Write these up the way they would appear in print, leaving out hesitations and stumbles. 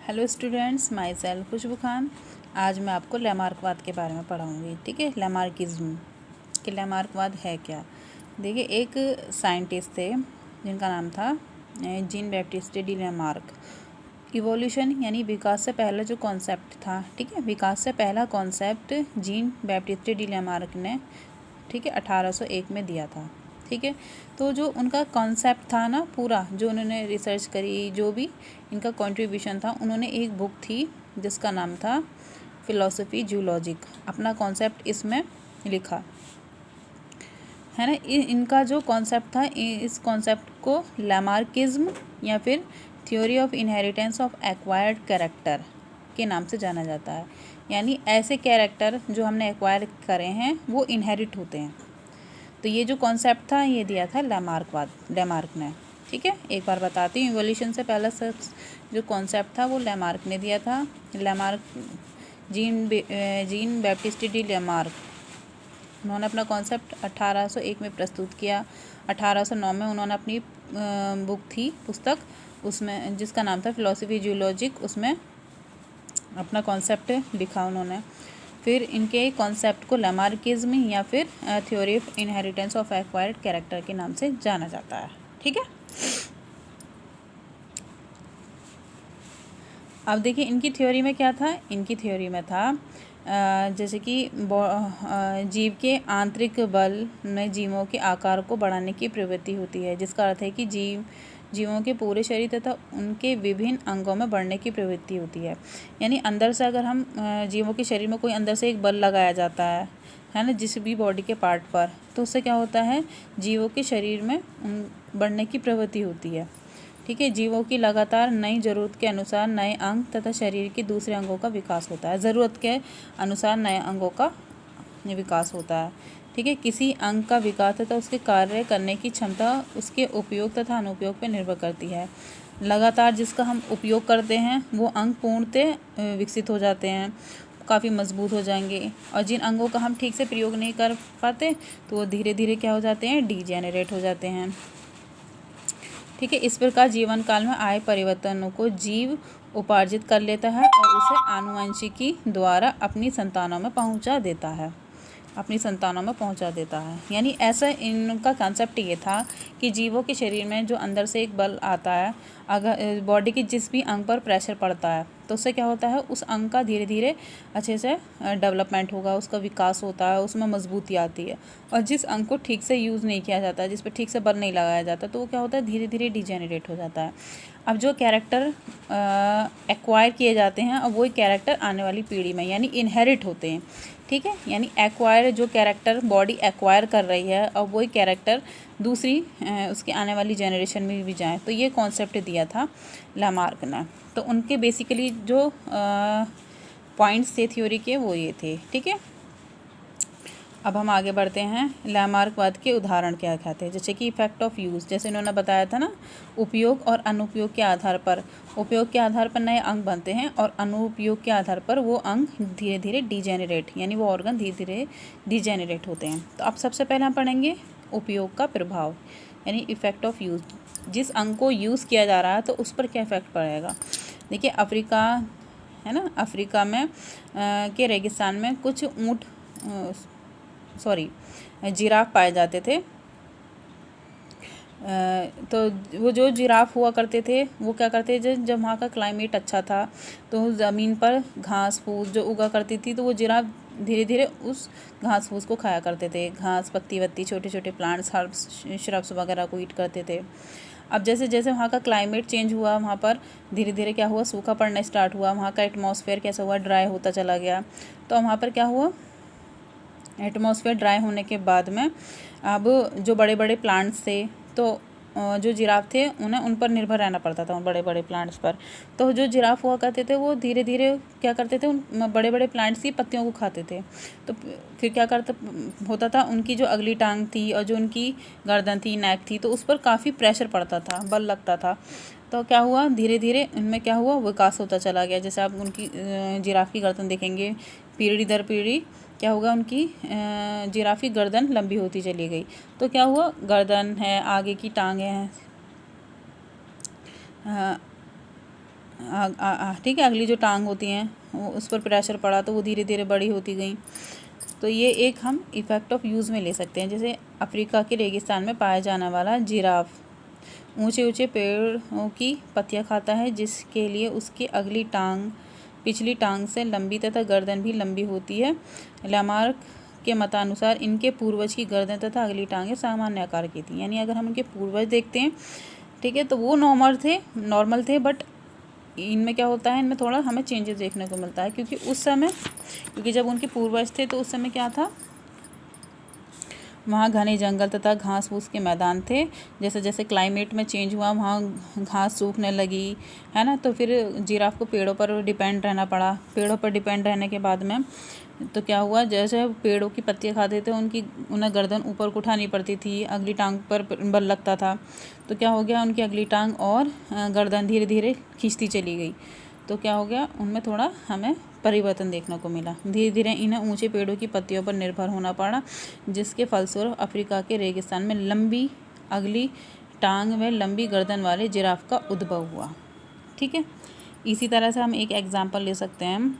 Hello students, my self खुशबू खान। आज मैं आपको लैमार्कवाद के बारे में पढ़ाऊँगी। ठीक है, लैमार्किज्म कि लैमार्कवाद है क्या। देखिए, एक साइंटिस्ट थे जिनका नाम था Jean Baptiste D Lamarck. Evolution यानी विकास से पहला जो कॉन्सेप्ट था, ठीक है, विकास से पहला concept Jean Baptiste D Lamarck ने, ठीक है, 1801 में दिया था। ठीक है, तो जो उनका कॉन्सेप्ट था ना, पूरा जो उन्होंने रिसर्च करी, जो भी इनका कंट्रीब्यूशन था, उन्होंने एक बुक थी जिसका नाम था फिलॉसफी जूलॉजिक, अपना कॉन्सेप्ट इसमें लिखा है ना। इनका जो कॉन्सेप्ट था, इस कॉन्सेप्ट को लैमार्किज्म या फिर theory of inheritance of acquired character के नाम से जाना जाता है। यानी ऐसे कैरेक्टर जो हमने एक्वायर करे हैं वो इनहेरिट होते हैं। तो ये जो कॉन्सेप्ट था ये दिया था लैमार्क ने। ठीक है, एक बार बताती हूँ। इवोल्यूशन से पहला सब जो कॉन्सेप्ट था वो लैमार्क ने दिया था। जीन बैप्टिस्ट डी लैमार्क, उन्होंने अपना कॉन्सेप्ट 1801 में प्रस्तुत किया। 1809 में उन्होंने अपनी बुक थी, पुस्तक, उसमें जिसका नाम था फिलॉसफी जूलॉजिक, उसमें अपना कॉन्सेप्ट लिखा उन्होंने। फिर इनके कॉन्सेप्ट को लैमार्किज्म या फिर theory of inheritance of acquired character के नाम से जाना जाता है। ठीक है, अब देखिए इनकी थ्योरी में क्या था। इनकी थ्योरी में था जैसे कि जीव के आंतरिक बल में जीवों के आकार को बढ़ाने की प्रवृत्ति होती है, जिसका अर्थ है कि जीवों के पूरे शरीर तथा उनके विभिन्न अंगों में बढ़ने की प्रवृत्ति होती है। यानी अंदर से अगर हम जीवों के शरीर में कोई अंदर से एक बल लगाया जाता है ना, जिस भी बॉडी के पार्ट पर, तो उससे क्या होता है, जीवों के शरीर में बढ़ने की प्रवृत्ति होती है। ठीक है, जीवों की लगातार नई ज़रूरत के अनुसार नए अंग तथा शरीर के दूसरे अंगों का विकास होता है। ज़रूरत के अनुसार नए अंगों का विकास होता है। ठीक है, किसी अंग का विकास तथा उसके कार्य करने की क्षमता उसके उपयोग तथा अनुपयोग पर निर्भर करती है। लगातार जिसका हम उपयोग करते हैं वो अंग पूर्णतः विकसित हो जाते हैं, काफ़ी मजबूत हो जाएंगे, और जिन अंगों का हम ठीक से प्रयोग नहीं कर पाते तो वो धीरे धीरे क्या हो जाते हैं, डीजेनरेट हो जाते हैं। ठीक है, इस प्रकार जीवन काल में आए परिवर्तनों को जीव उपार्जित कर लेता है और उसे आनुवंशिकी द्वारा अपनी संतानों में पहुंचा देता है। यानी ऐसा इनका कंसेप्ट ये था कि जीवों के शरीर में जो अंदर से एक बल आता है, अगर बॉडी के जिस भी अंग पर प्रेशर पड़ता है तो उससे क्या होता है, उस अंग का धीरे धीरे अच्छे से डेवलपमेंट होगा, उसका विकास होता है, उसमें मजबूती आती है। और जिस अंग को ठीक से यूज़ नहीं किया जाता, जिस पर ठीक से बल नहीं लगाया जाता, तो वो क्या होता है, धीरे धीरे डिजेनरेट हो जाता है। अब जो कैरेक्टर एक्वायर किए जाते हैं, अब वही कैरेक्टर आने वाली पीढ़ी में यानी इनहेरिट होते हैं। ठीक है, यानी एक्वायर जो कैरेक्टर बॉडी एक्वायर कर रही है, अब वही कैरेक्टर दूसरी उसके आने वाली जनरेशन में भी जाए। तो ये कॉन्सेप्ट दिया था लैमार्क ने। तो उनके बेसिकली जो पॉइंट्स थे थ्योरी के वो ये थे। ठीक है, अब हम आगे बढ़ते हैं। लैमार्कवाद के उदाहरण क्या क्या थे, जैसे कि इफेक्ट ऑफ यूज़, जैसे इन्होंने बताया था ना, उपयोग और अनुपयोग के आधार पर, उपयोग के आधार पर नए अंग बनते हैं और अनुपयोग के आधार पर वो अंग धीरे धीरे डिजेनरेट, यानी वो ऑर्गन धीरे धीरे डिजेनरेट होते हैं। तो अब सबसे पहले हम पढ़ेंगे उपयोग का प्रभाव, यानी इफेक्ट ऑफ यूज़। जिस अंग को यूज़ किया जा रहा है तो उस पर क्या इफेक्ट पड़ेगा। देखिए, अफ्रीका है ना, अफ्रीका में के रेगिस्तान में कुछ जिराफ पाए जाते थे। तो वो जो जिराफ हुआ करते थे वो क्या करते थे, जब वहाँ का क्लाइमेट अच्छा था तो ज़मीन पर घास फूस जो उगा करती थी, तो वो जिराफ धीरे धीरे उस घास फूस को खाया करते थे। घास, पत्ती वत्ती, छोटे छोटे प्लांट्स, हर्ब्स, श्रब्स वगैरह को ईट करते थे। अब जैसे जैसे वहाँ का क्लाइमेट चेंज हुआ, वहाँ पर धीरे धीरे क्या हुआ, सूखा पड़ना स्टार्ट हुआ, वहाँ का एटमॉस्फेयर कैसा हुआ, ड्राई होता चला गया। तो वहाँ पर क्या हुआ, एटमॉस्फेयर ड्राई होने के बाद में अब जो बड़े बड़े प्लांट्स थे, तो जो जिराफ थे उन्हें उन पर निर्भर रहना पड़ता था, उन बड़े बड़े प्लांट्स पर। तो जो जिराफ हुआ करते थे वो धीरे धीरे क्या करते थे, उन बड़े बड़े प्लांट्स की पत्तियों को खाते थे। तो फिर क्या होता था, उनकी जो अगली टांग थी और जो उनकी गर्दन थी, नेक थी, तो उस पर काफ़ी प्रेशर पड़ता था, बल लगता था। तो क्या हुआ, धीरे धीरे उनमें क्या हुआ, विकास होता चला गया। जैसे आप उनकी जिराफ की गर्दन देखेंगे, पीढ़ी दर पीढ़ी क्या होगा, उनकी जिराफ की गर्दन लंबी होती चली गई। तो क्या हुआ, गर्दन है, आगे की टांगें हैं, ठीक है, अगली जो टांग होती हैं वो उस पर प्रेशर पड़ा तो वो धीरे धीरे बड़ी होती गई। तो ये एक हम इफ़ेक्ट ऑफ यूज़ में ले सकते हैं। जैसे अफ्रीका के रेगिस्तान में पाया जाने वाला जिराफ ऊंचे ऊंचे पेड़ों की पत्तियां खाता है, जिसके लिए उसकी अगली टांग पिछली टांग से लंबी तथा गर्दन भी लंबी होती है। लैमार्क के मतानुसार इनके पूर्वज की गर्दन तथा अगली टांगें सामान्य आकार की थी। यानी अगर हम इनके पूर्वज देखते हैं, ठीक है, तो वो नॉर्मल थे, बट इनमें क्या होता है, इनमें थोड़ा हमें चेंजेस देखने को मिलता है, क्योंकि जब उनके पूर्वज थे तो उस समय क्या था, वहाँ घने जंगल तथा घास फूस के मैदान थे। जैसे जैसे क्लाइमेट में चेंज हुआ वहाँ घास सूखने लगी, है ना, तो फिर जिराफ को पेड़ों पर डिपेंड रहना पड़ा। पेड़ों पर डिपेंड रहने के बाद में तो क्या हुआ, जैसे पेड़ों की पत्तियाँ खाते थे उन्हें गर्दन ऊपर को उठानी पड़ती थी, अगली टांग पर बल लगता था। तो क्या हो गया, उनकी अगली टांग और गर्दन धीरे धीरे खींचती चली गई। तो क्या हो गया, उनमें थोड़ा हमें परिवर्तन देखने को मिला। धीरे धीरे इन्हें ऊंचे पेड़ों की पत्तियों पर निर्भर होना पड़ा, जिसके फलस्वरूप अफ्रीका के रेगिस्तान में लंबी अगली टांग व लंबी गर्दन वाले जिराफ का उद्भव हुआ। ठीक है, इसी तरह से हम एक एग्जाम्पल ले सकते हैं।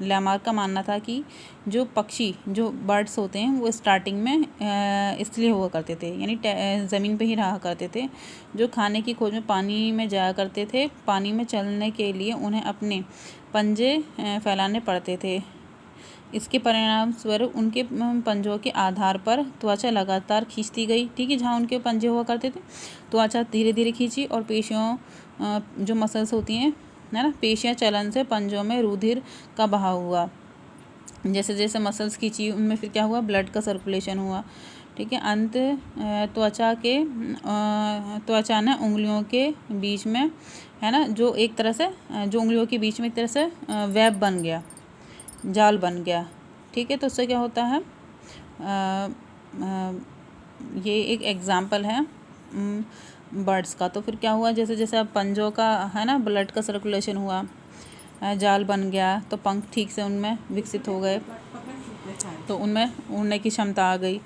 लैमार्क का मानना था कि जो बर्ड्स होते हैं वो स्टार्टिंग में इसलिए हुआ करते थे, यानी ज़मीन पे ही रहा करते थे। जो खाने की खोज में पानी में जाया करते थे, पानी में चलने के लिए उन्हें अपने पंजे फैलाने पड़ते थे। इसके परिणाम स्वरूप उनके पंजों के आधार पर त्वचा लगातार खींचती गई। ठीक है, जहाँ उनके पंजे हुआ करते थे त्वचा धीरे धीरे खींची, और पेशियों जो मसल्स होती हैं, है ना, पेशियाँ चलन से पंजों में रुधिर का बहाव हुआ। जैसे जैसे मसल्स खींची उनमें फिर क्या हुआ, ब्लड का सर्कुलेशन हुआ। ठीक है, त्वचा ने उंगलियों के बीच में, है ना, जो उंगलियों के बीच में एक तरह से वेब बन गया, जाल बन गया। ठीक है, तो उससे क्या होता है, ये एक एग्जाम्पल है बर्ड्स का। तो फिर क्या हुआ, जैसे जैसे अब पंजों का, है ना, ब्लड का सर्कुलेशन हुआ, जाल बन गया, तो पंख ठीक से उनमें विकसित हो गए, तो उनमें उड़ने की क्षमता आ गई।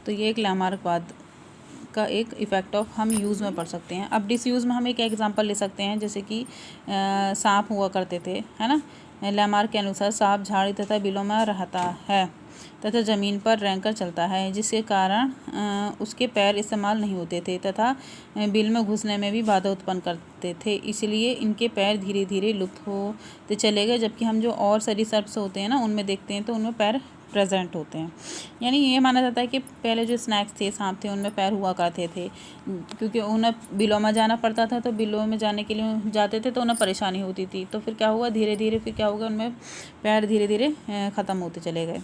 तो ये एक लैमार्कवाद का एक इफ़ेक्ट ऑफ हम यूज़ में पढ़ सकते हैं। अब डिसयूज़ में हम एक एग्जांपल ले सकते हैं, जैसे कि सांप हुआ करते थे, है ना। लैमार्क के अनुसार सांप झाड़ी तथा बिलों में रहता है तथा ज़मीन पर रेंगकर चलता है, जिसके कारण उसके पैर इस्तेमाल नहीं होते थे तथा बिल में घुसने में भी बाधा उत्पन्न करते थे। इसलिए इनके पैर धीरे धीरे लुप्त होते चले गए। जबकि हम जो और सरीसृप होते हैं ना, उनमें देखते हैं तो उनमें पैर प्रेजेंट होते हैं। यानी ये माना जाता है कि पहले जो स्नैक्स थे, सांप थे, उनमें पैर हुआ करते थे, क्योंकि उन्हें बिलों में जाना पड़ता था। तो बिलों में जाने के लिए जाते थे तो उन्हें परेशानी होती थी। तो फिर क्या हुआ, धीरे धीरे फिर क्या होगा, उनमें पैर धीरे धीरे ख़त्म होते चले गए।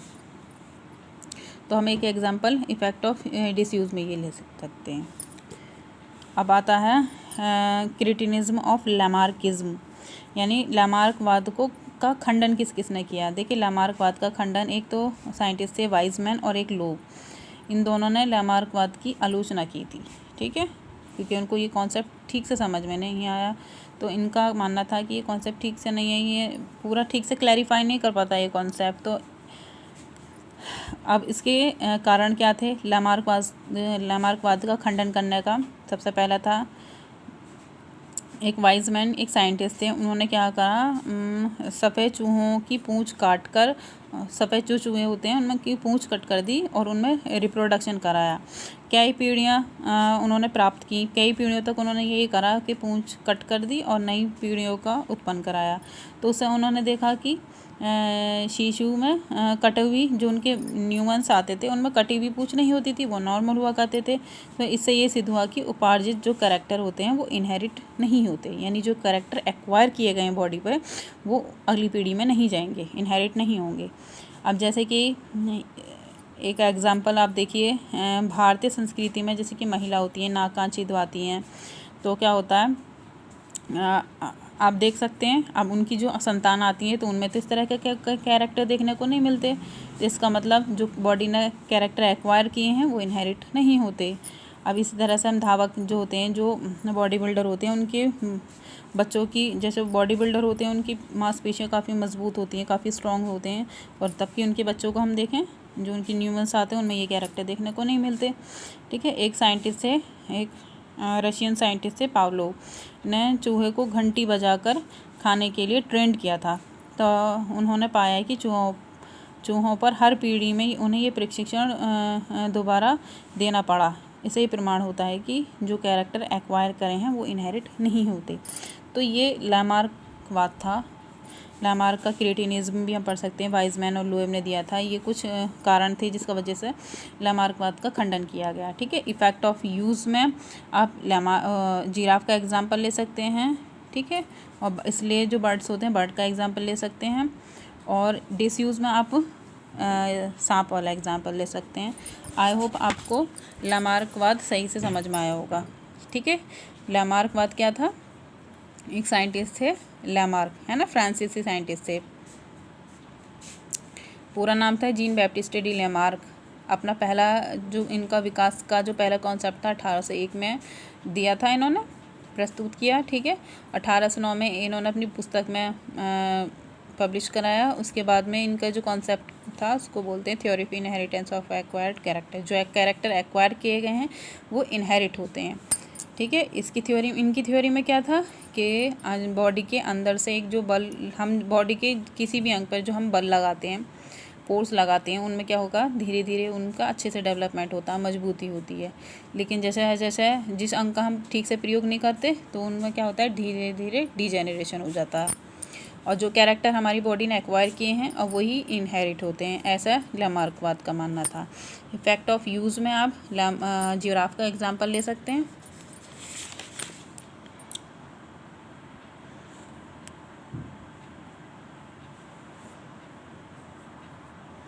तो हम एक एग्जांपल इफ़ेक्ट ऑफ डिसयूज़ में ये ले सकते हैं। अब आता है क्रिटिनिज्म ऑफ लैमार्किज्म, यानी लैमार्कवाद का खंडन किसने किया। देखिए, लैमार्कवाद का खंडन एक तो साइंटिस्ट थे वाइजमैन और एक लोब। इन दोनों ने लैमार्कवाद की आलोचना की थी। ठीक है, क्योंकि उनको ये कॉन्सेप्ट ठीक से समझ में नहीं आया। तो इनका मानना था कि ये कॉन्सेप्ट ठीक से नहीं है, ये पूरा ठीक से क्लैरिफाई नहीं कर पाता ये कॉन्सेप्ट। तो अब इसके कारण क्या थे लैमार्कवाद का खंडन करने का। सबसे पहला था एक वाइजमैन, एक साइंटिस्ट थे। उन्होंने क्या करा, सफ़ेद चूहों की पूँछ काट कर, सफ़ेद जो चूहे होते हैं उनमें की पूँछ कट कर दी और उनमें रिप्रोडक्शन कराया। कई पीढ़ियाँ उन्होंने प्राप्त की, कई पीढ़ियों तक उन्होंने यही करा कि पूँछ कट कर दी और नई पीढ़ियों का उत्पन्न कराया। तो उससे उन्होंने देखा कि शिशु में कटी हुई जो उनके न्यूमन्स आते थे उनमें कटी हुई पूँछ नहीं होती थी, वो नॉर्मल हुआ करते थे। तो इससे ये सिद्ध हुआ कि उपार्जित जो कैरेक्टर होते हैं वो इनहेरिट नहीं होते, यानी जो कैरेक्टर एक्वायर किए गए हैं बॉडी पर वो अगली पीढ़ी में नहीं जाएंगे, इनहेरिट नहीं होंगे। अब जैसे कि एक एग्जांपल आप देखिए, भारतीय संस्कृति में जैसे कि महिला होती हैं, नाक कान छिदवाती हैं, तो क्या होता है, आप देख सकते हैं अब उनकी जो संतान आती है तो उनमें तो इस तरह के कैरेक्टर देखने को नहीं मिलते। तो इसका मतलब जो बॉडी ने कैरेक्टर एक्वायर किए हैं वो इनहेरिट नहीं होते। अब इसी तरह से हम धावक जो होते हैं, जो बॉडी बिल्डर होते हैं, उनके बच्चों की, जैसे बॉडी बिल्डर होते हैं उनकी मांसपेशियाँ काफ़ी मजबूत होती हैं, काफ़ी स्ट्रॉन्ग होते हैं, और तब कि उनके बच्चों को हम देखें जो उनकी न्यूमन्स आते हैं उनमें ये कैरेक्टर देखने को नहीं मिलते। ठीक है, एक साइंटिस्ट है, एक रशियन साइंटिस्ट थे पावलोव ने चूहे को घंटी बजाकर खाने के लिए ट्रेंड किया था। तो उन्होंने पाया कि चूहों पर हर पीढ़ी में उन्हें ये प्रशिक्षण दोबारा देना पड़ा। इससे ये प्रमाण होता है कि जो कैरेक्टर एक्वायर करे हैं वो इनहेरिट नहीं होते। तो ये लैमार्कवाद था। लैमार्क का क्रिएटिनिज्म भी हम पढ़ सकते हैं, वाइजमैन और लोएब ने दिया था। ये कुछ कारण थे जिसका वजह से लैमार्कवाद का खंडन किया गया। ठीक है, इफ़ेक्ट ऑफ यूज़ में आप जिराफ का एग्जाम्पल ले सकते हैं। ठीक है, और इसलिए जो बर्ड्स होते हैं बर्ड का एग्जाम्पल ले सकते हैं। और डिसयूज़ में आप सांप वाला एग्जाम्पल ले सकते हैं। आई होप आपको लैमार्कवाद सही से समझ में आया होगा। ठीक है, लैमार्कवाद क्या था? एक साइंटिस्ट थे लैमार्क, है ना, फ्रांसीसी साइंटिस्ट थे। पूरा नाम था जीन बैप्टिस्ट डी लैमार्क। अपना पहला जो इनका विकास का जो पहला कॉन्सेप्ट था 1801 में दिया था, इन्होंने प्रस्तुत किया। ठीक है, 1809 में इन्होंने अपनी पुस्तक में पब्लिश कराया। उसके बाद में इनका जो कॉन्सेप्ट था उसको बोलते हैं theory of inheritance of acquired character. जो कैरेक्टर एक्वायर किए गए हैं वो इनहेरिट होते हैं। ठीक है, इनकी थ्योरी में क्या था कि बॉडी के अंदर से एक जो बल, हम बॉडी के किसी भी अंग पर जो हम बल लगाते हैं, फोर्स लगाते हैं, उनमें क्या होगा, धीरे धीरे उनका अच्छे से डेवलपमेंट होता है, मजबूती होती है। लेकिन जैसे जैसे जिस अंग का हम ठीक से प्रयोग नहीं करते तो उनमें क्या होता है, धीरे धीरे डीजेनरेशन हो जाता है। और जो कैरेक्टर हमारी बॉडी ने एक्वायर किए हैं और वही इनहेरिट होते हैं, ऐसा लैमार्कवाद का मानना था। इफेक्ट ऑफ यूज़ में आप जिराफ का एग्जाम्पल ले सकते हैं।